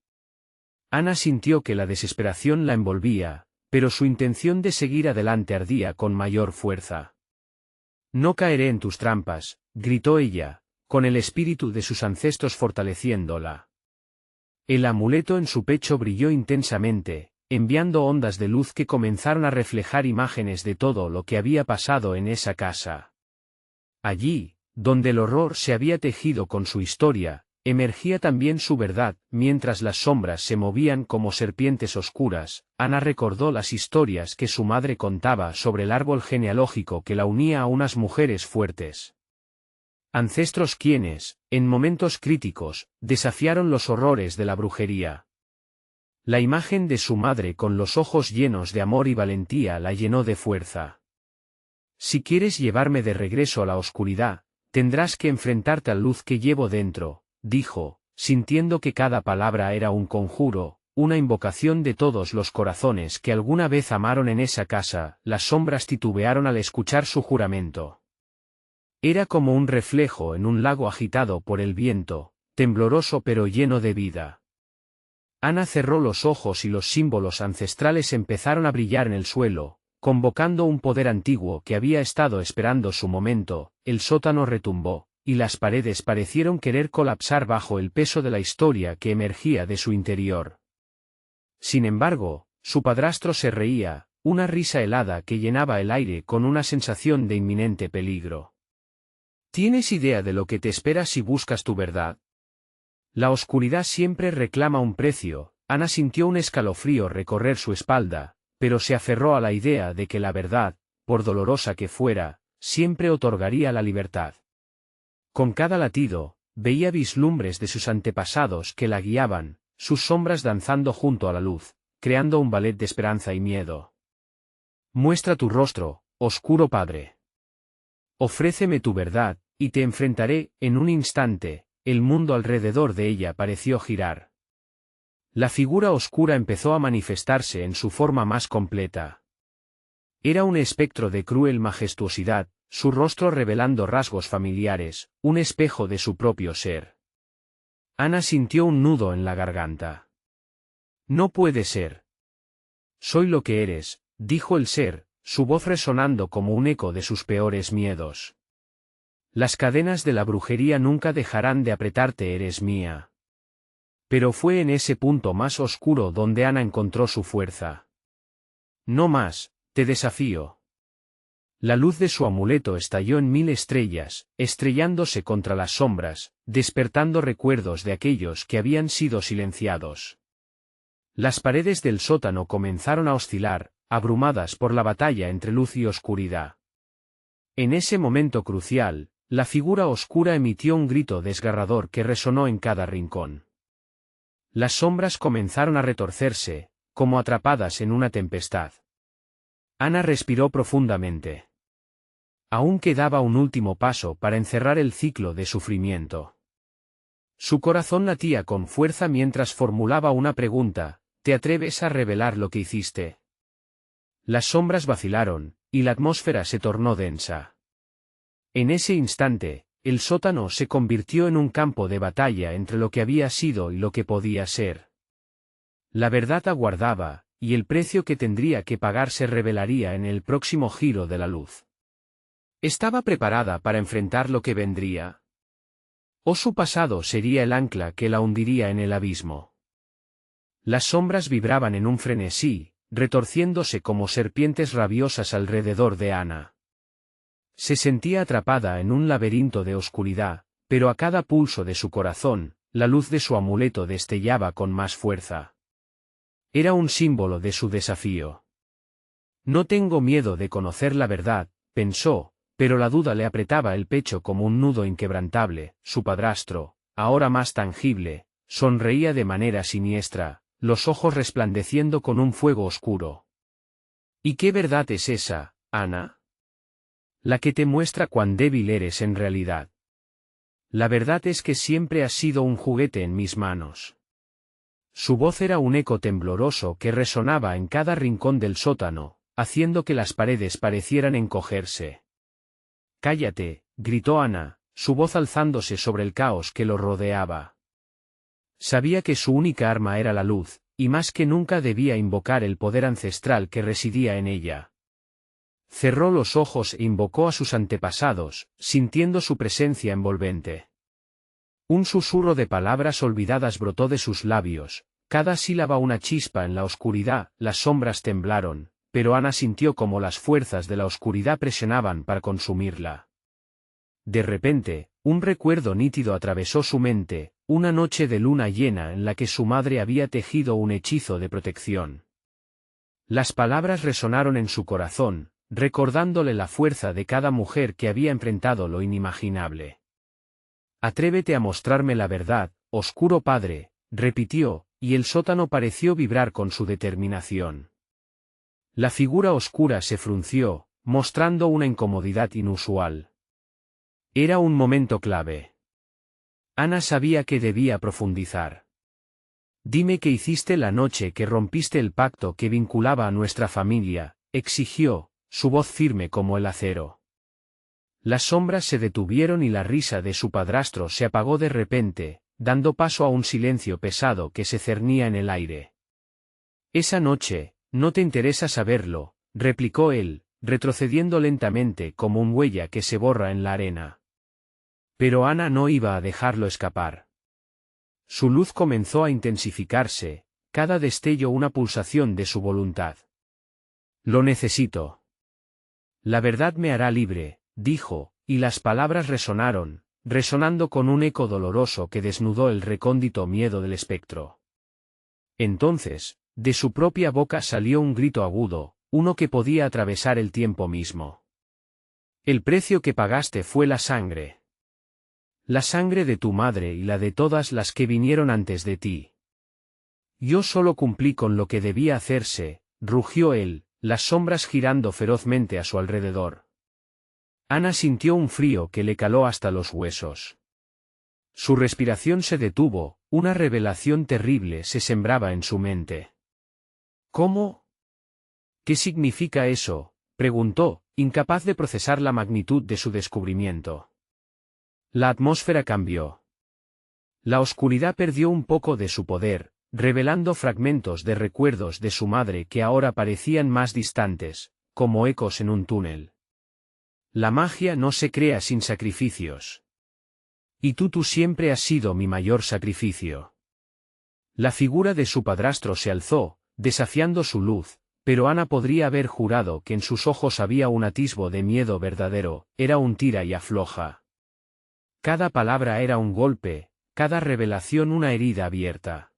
[SPEAKER 1] Ana sintió que la desesperación la envolvía, pero su intención de seguir adelante ardía con mayor fuerza. No caeré en tus trampas, gritó ella, con el espíritu de sus ancestros fortaleciéndola. El amuleto en su pecho brilló intensamente, enviando ondas de luz que comenzaron a reflejar imágenes de todo lo que había pasado en esa casa. Allí, donde el horror se había tejido con su historia, emergía también su verdad. Mientras las sombras se movían como serpientes oscuras, Ana recordó las historias que su madre contaba sobre el árbol genealógico que la unía a unas mujeres fuertes. Ancestros quienes, en momentos críticos, desafiaron los horrores de la brujería. La imagen de su madre con los ojos llenos de amor y valentía la llenó de fuerza. Si quieres llevarme de regreso a la oscuridad, tendrás que enfrentarte a la luz que llevo dentro, dijo, sintiendo que cada palabra era un conjuro, una invocación de todos los corazones que alguna vez amaron en esa casa. Las sombras titubearon al escuchar su juramento. Era como un reflejo en un lago agitado por el viento, tembloroso pero lleno de vida. Ana cerró los ojos y los símbolos ancestrales empezaron a brillar en el suelo, convocando un poder antiguo que había estado esperando su momento. El sótano retumbó, y las paredes parecieron querer colapsar bajo el peso de la historia que emergía de su interior. Sin embargo, su padrastro se reía, una risa helada que llenaba el aire con una sensación de inminente peligro. ¿Tienes idea de lo que te espera si buscas tu verdad? La oscuridad siempre reclama un precio. Ana sintió un escalofrío recorrer su espalda, pero se aferró a la idea de que la verdad, por dolorosa que fuera, siempre otorgaría la libertad. Con cada latido, veía vislumbres de sus antepasados que la guiaban, sus sombras danzando junto a la luz, creando un ballet de esperanza y miedo. Muestra tu rostro, oscuro padre. Ofréceme tu verdad, y te enfrentaré. En un instante, el mundo alrededor de ella pareció girar. La figura oscura empezó a manifestarse en su forma más completa. Era un espectro de cruel majestuosidad, su rostro revelando rasgos familiares, un espejo de su propio ser. Ana sintió un nudo en la garganta. No puede ser. Soy lo que eres, dijo el ser, su voz resonando como un eco de sus peores miedos. Las cadenas de la brujería nunca dejarán de apretarte, eres mía. Pero fue en ese punto más oscuro donde Ana encontró su fuerza. No más, te desafío. La luz de su amuleto estalló en 1000 estrellas, estrellándose contra las sombras, despertando recuerdos de aquellos que habían sido silenciados. Las paredes del sótano comenzaron a oscilar, abrumadas por la batalla entre luz y oscuridad. En ese momento crucial, la figura oscura emitió un grito desgarrador que resonó en cada rincón. Las sombras comenzaron a retorcerse, como atrapadas en una tempestad. Ana respiró profundamente. Aún quedaba un último paso para encerrar el ciclo de sufrimiento. Su corazón latía con fuerza mientras formulaba una pregunta: ¿te atreves a revelar lo que hiciste? Las sombras vacilaron, y la atmósfera se tornó densa. En ese instante, el sótano se convirtió en un campo de batalla entre lo que había sido y lo que podía ser. La verdad aguardaba, y el precio que tendría que pagar se revelaría en el próximo giro de la luz. ¿Estaba preparada para enfrentar lo que vendría? ¿O su pasado sería el ancla que la hundiría en el abismo? Las sombras vibraban en un frenesí, retorciéndose como serpientes rabiosas alrededor de Ana. Se sentía atrapada en un laberinto de oscuridad, pero a cada pulso de su corazón, la luz de su amuleto destellaba con más fuerza. Era un símbolo de su desafío. No tengo miedo de conocer la verdad, pensó, pero la duda le apretaba el pecho como un nudo inquebrantable. Su padrastro, ahora más tangible, sonreía de manera siniestra, los ojos resplandeciendo con un fuego oscuro. ¿Y qué verdad es esa, Ana? La que te muestra cuán débil eres en realidad. La verdad es que siempre has sido un juguete en mis manos. Su voz era un eco tembloroso que resonaba en cada rincón del sótano, haciendo que las paredes parecieran encogerse. Cállate, gritó Ana, su voz alzándose sobre el caos que lo rodeaba. Sabía que su única arma era la luz, y más que nunca debía invocar el poder ancestral que residía en ella. Cerró los ojos e invocó a sus antepasados, sintiendo su presencia envolvente. Un susurro de palabras olvidadas brotó de sus labios, cada sílaba una chispa en la oscuridad. Las sombras temblaron, pero Ana sintió como las fuerzas de la oscuridad presionaban para consumirla. De repente, un recuerdo nítido atravesó su mente, una noche de luna llena en la que su madre había tejido un hechizo de protección. Las palabras resonaron en su corazón, recordándole la fuerza de cada mujer que había enfrentado lo inimaginable. Atrévete a mostrarme la verdad, oscuro padre, repitió, y el sótano pareció vibrar con su determinación. La figura oscura se frunció, mostrando una incomodidad inusual. Era un momento clave. Ana sabía que debía profundizar. «Dime qué hiciste la noche que rompiste el pacto que vinculaba a nuestra familia», exigió, su voz firme como el acero. Las sombras se detuvieron y la risa de su padrastro se apagó de repente, dando paso a un silencio pesado que se cernía en el aire. «Esa noche, no te interesa saberlo», replicó él, retrocediendo lentamente como un huella que se borra en la arena. Pero Ana no iba a dejarlo escapar. Su luz comenzó a intensificarse, cada destello una pulsación de su voluntad. «Lo necesito. La verdad me hará libre», dijo, y las palabras resonaron, resonando con un eco doloroso que desnudó el recóndito miedo del espectro. Entonces, de su propia boca salió un grito agudo, uno que podía atravesar el tiempo mismo. «El precio que pagaste fue la sangre. La sangre de tu madre y la de todas las que vinieron antes de ti. Yo solo cumplí con lo que debía hacerse», rugió él, las sombras girando ferozmente a su alrededor. Ana sintió un frío que le caló hasta los huesos. Su respiración se detuvo, una revelación terrible se sembraba en su mente. «¿Cómo? ¿Qué significa eso?», preguntó, incapaz de procesar la magnitud de su descubrimiento. La atmósfera cambió. La oscuridad perdió un poco de su poder, revelando fragmentos de recuerdos de su madre que ahora parecían más distantes, como ecos en un túnel. «La magia no se crea sin sacrificios. Y tú siempre has sido mi mayor sacrificio». La figura de su padrastro se alzó, desafiando su luz, pero Ana podría haber jurado que en sus ojos había un atisbo de miedo verdadero, era un tira y afloja. Cada palabra era un golpe, cada revelación una herida abierta.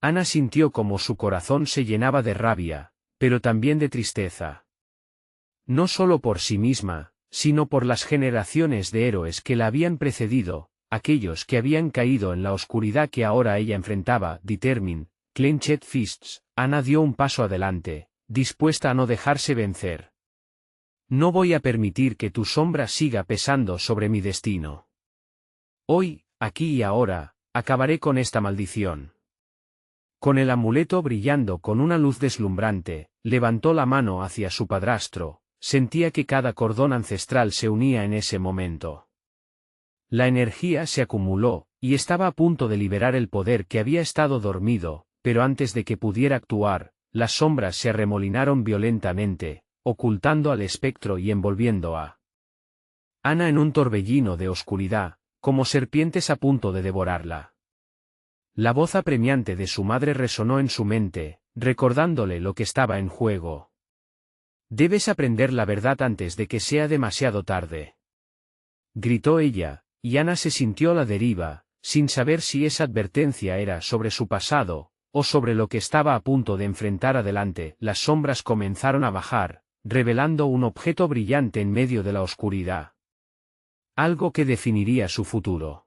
[SPEAKER 1] Ana sintió como su corazón se llenaba de rabia, pero también de tristeza. No solo por sí misma, sino por las generaciones de héroes que la habían precedido, aquellos que habían caído en la oscuridad que ahora ella enfrentaba. Determined, clenched fists, Ana dio un paso adelante, dispuesta a no dejarse vencer. «No voy a permitir que tu sombra siga pesando sobre mi destino. Hoy, aquí y ahora, acabaré con esta maldición». Con el amuleto brillando con una luz deslumbrante, levantó la mano hacia su padrastro, sentía que cada cordón ancestral se unía en ese momento. La energía se acumuló, y estaba a punto de liberar el poder que había estado dormido, pero antes de que pudiera actuar, las sombras se arremolinaron violentamente, ocultando al espectro y envolviendo a Ana en un torbellino de oscuridad, como serpientes a punto de devorarla. La voz apremiante de su madre resonó en su mente, recordándole lo que estaba en juego. «Debes aprender la verdad antes de que sea demasiado tarde», gritó ella, y Ana se sintió a la deriva, sin saber si esa advertencia era sobre su pasado, o sobre lo que estaba a punto de enfrentar adelante. Las sombras comenzaron a bajar, revelando un objeto brillante en medio de la oscuridad. Algo que definiría su futuro.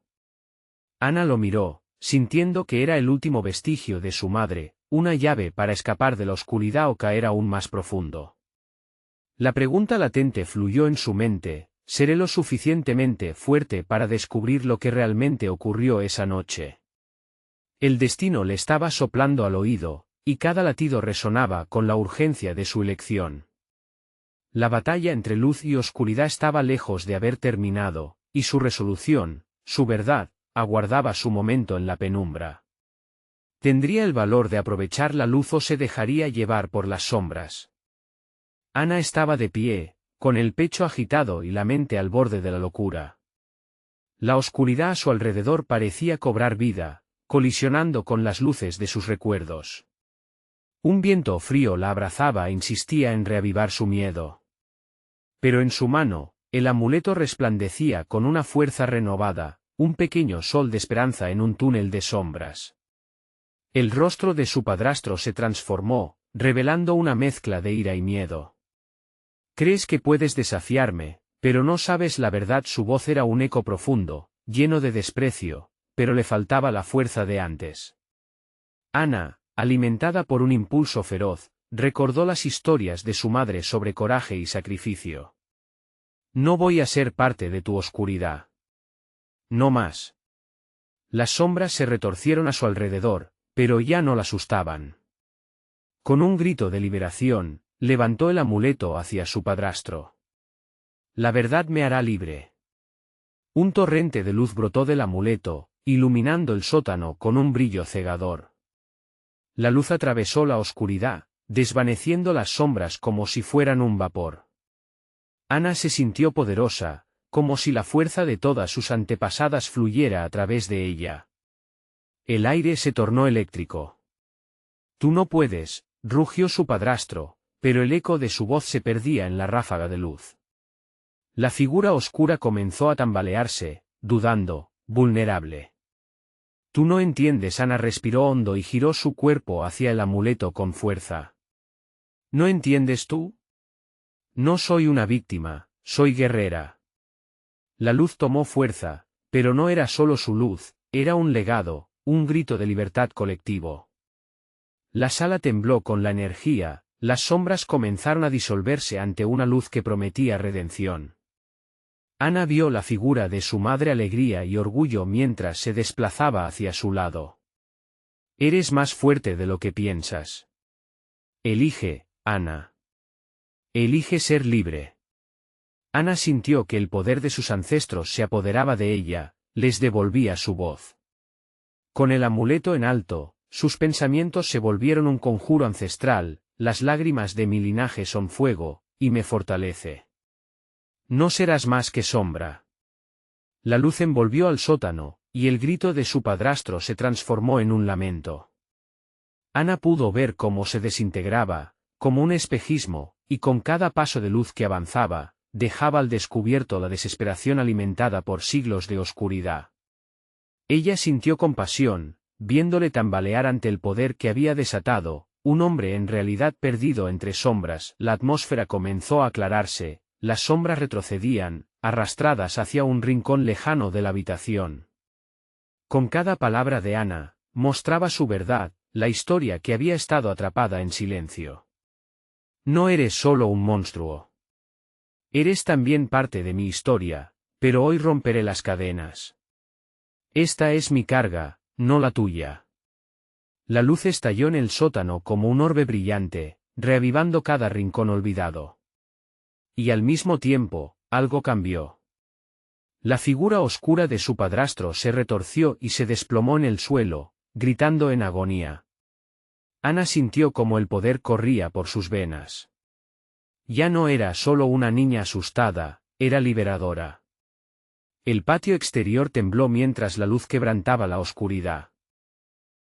[SPEAKER 1] Ana lo miró, sintiendo que era el último vestigio de su madre, una llave para escapar de la oscuridad o caer aún más profundo. La pregunta latente fluyó en su mente: ¿seré lo suficientemente fuerte para descubrir lo que realmente ocurrió esa noche? El destino le estaba soplando al oído, y cada latido resonaba con la urgencia de su elección. La batalla entre luz y oscuridad estaba lejos de haber terminado, y su resolución, su verdad, aguardaba su momento en la penumbra. ¿Tendría el valor de aprovechar la luz o se dejaría llevar por las sombras? Ana estaba de pie, con el pecho agitado y la mente al borde de la locura. La oscuridad a su alrededor parecía cobrar vida, colisionando con las luces de sus recuerdos. Un viento frío la abrazaba e insistía en reavivar su miedo. Pero en su mano, el amuleto resplandecía con una fuerza renovada, un pequeño sol de esperanza en un túnel de sombras. El rostro de su padrastro se transformó, revelando una mezcla de ira y miedo. «Crees que puedes desafiarme, pero no sabes la verdad». Su voz era un eco profundo, lleno de desprecio, pero le faltaba la fuerza de antes. Ana, alimentada por un impulso feroz, recordó las historias de su madre sobre coraje y sacrificio. No voy a ser parte de tu oscuridad. No más. Las sombras se retorcieron a su alrededor, pero ya no la asustaban. Con un grito de liberación, levantó el amuleto hacia su padrastro. La verdad me hará libre. Un torrente de luz brotó del amuleto, iluminando el sótano con un brillo cegador. La luz atravesó la oscuridad, desvaneciendo las sombras como si fueran un vapor. Ana se sintió poderosa, como si la fuerza de todas sus antepasadas fluyera a través de ella. El aire se tornó eléctrico. Tú no puedes, rugió su padrastro, pero el eco de su voz se perdía en la ráfaga de luz. La figura oscura comenzó a tambalearse, dudando, vulnerable. Tú no entiendes. Ana respiró hondo y giró su cuerpo hacia el amuleto con fuerza. ¿No entiendes tú? No soy una víctima, soy guerrera. La luz tomó fuerza, pero no era solo su luz, era un legado, un grito de libertad colectivo. La sala tembló con la energía, las sombras comenzaron a disolverse ante una luz que prometía redención. Ana vio la figura de su madre, alegría y orgullo mientras se desplazaba hacia su lado. Eres más fuerte de lo que piensas. Elige, Ana. Elige ser libre. Ana sintió que el poder de sus ancestros se apoderaba de ella, les devolvía su voz. Con el amuleto en alto, sus pensamientos se volvieron un conjuro ancestral: las lágrimas de mi linaje son fuego, y me fortalece. No serás más que sombra. La luz envolvió al sótano, y el grito de su padrastro se transformó en un lamento. Ana pudo ver cómo se desintegraba, como un espejismo, y con cada paso de luz que avanzaba, dejaba al descubierto la desesperación alimentada por siglos de oscuridad. Ella sintió compasión, viéndole tambalear ante el poder que había desatado, un hombre en realidad perdido entre sombras. La atmósfera comenzó a aclararse. Las sombras retrocedían, arrastradas hacia un rincón lejano de la habitación. Con cada palabra de Ana, mostraba su verdad, la historia que había estado atrapada en silencio. No eres solo un monstruo. Eres también parte de mi historia, pero hoy romperé las cadenas. Esta es mi carga, no la tuya. La luz estalló en el sótano como un orbe brillante, reavivando cada rincón olvidado. Y al mismo tiempo, algo cambió. La figura oscura de su padrastro se retorció y se desplomó en el suelo, gritando en agonía. Ana sintió como el poder corría por sus venas. Ya no era solo una niña asustada, era liberadora. El patio exterior tembló mientras la luz quebrantaba la oscuridad.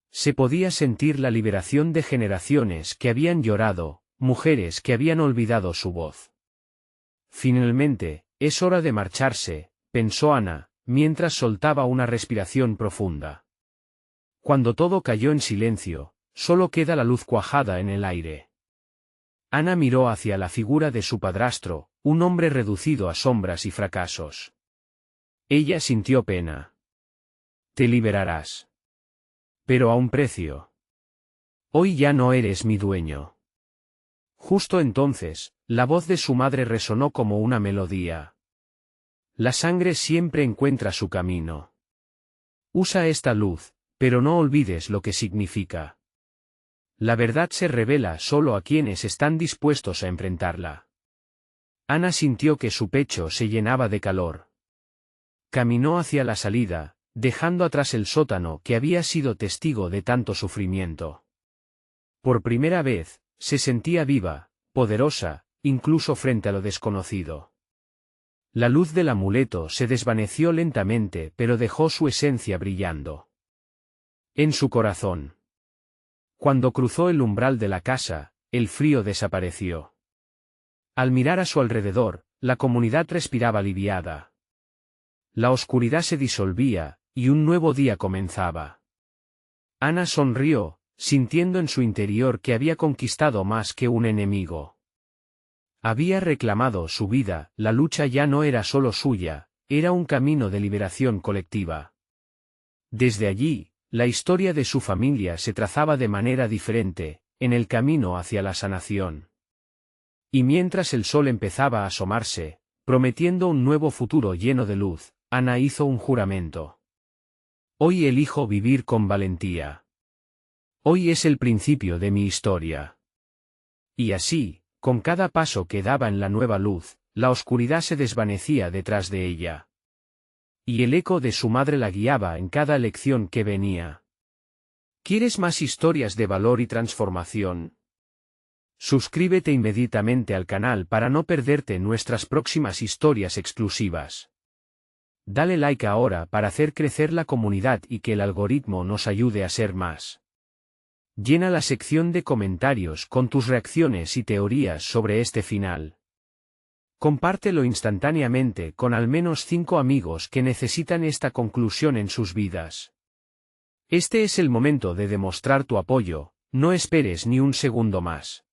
[SPEAKER 1] Se podía sentir la liberación de generaciones que habían llorado, mujeres que habían olvidado su voz. Finalmente, es hora de marcharse, pensó Ana, mientras soltaba una respiración profunda. Cuando todo cayó en silencio, solo queda la luz cuajada en el aire. Ana miró hacia la figura de su padrastro, un hombre reducido a sombras y fracasos. Ella sintió pena. Te liberarás. Pero a un precio. Hoy ya no eres mi dueño. Justo entonces, la voz de su madre resonó como una melodía. La sangre siempre encuentra su camino. Usa esta luz, pero no olvides lo que significa. La verdad se revela solo a quienes están dispuestos a enfrentarla. Ana sintió que su pecho se llenaba de calor. Caminó hacia la salida, dejando atrás el sótano que había sido testigo de tanto sufrimiento. Por primera vez, se sentía viva, poderosa, incluso frente a lo desconocido. La luz del amuleto se desvaneció lentamente, pero dejó su esencia brillando en su corazón. Cuando cruzó el umbral de la casa, el frío desapareció. Al mirar a su alrededor, la comunidad respiraba aliviada. La oscuridad se disolvía, y un nuevo día comenzaba. Ana sonrió, sintiendo en su interior que había conquistado más que un enemigo. Había reclamado su vida, la lucha ya no era solo suya, era un camino de liberación colectiva. Desde allí, La historia de su familia se trazaba de manera diferente, en el camino hacia la sanación. Y mientras el sol empezaba a asomarse, prometiendo un nuevo futuro lleno de luz, Ana hizo un juramento. Hoy elijo vivir con valentía. Hoy es el principio de mi historia. Y así, con cada paso que daba en la nueva luz, la oscuridad se desvanecía detrás de ella. Y el eco de su madre la guiaba en cada lección que venía. ¿Quieres más historias de valor y transformación? Suscríbete inmediatamente al canal para no perderte nuestras próximas historias exclusivas. Dale like ahora para hacer crecer la comunidad y que el algoritmo nos ayude a ser más. Llena la sección de comentarios con tus reacciones y teorías sobre este final. Compártelo instantáneamente con al menos 5 amigos que necesitan esta conclusión en sus vidas. Este es el momento de demostrar tu apoyo, no esperes ni un segundo más.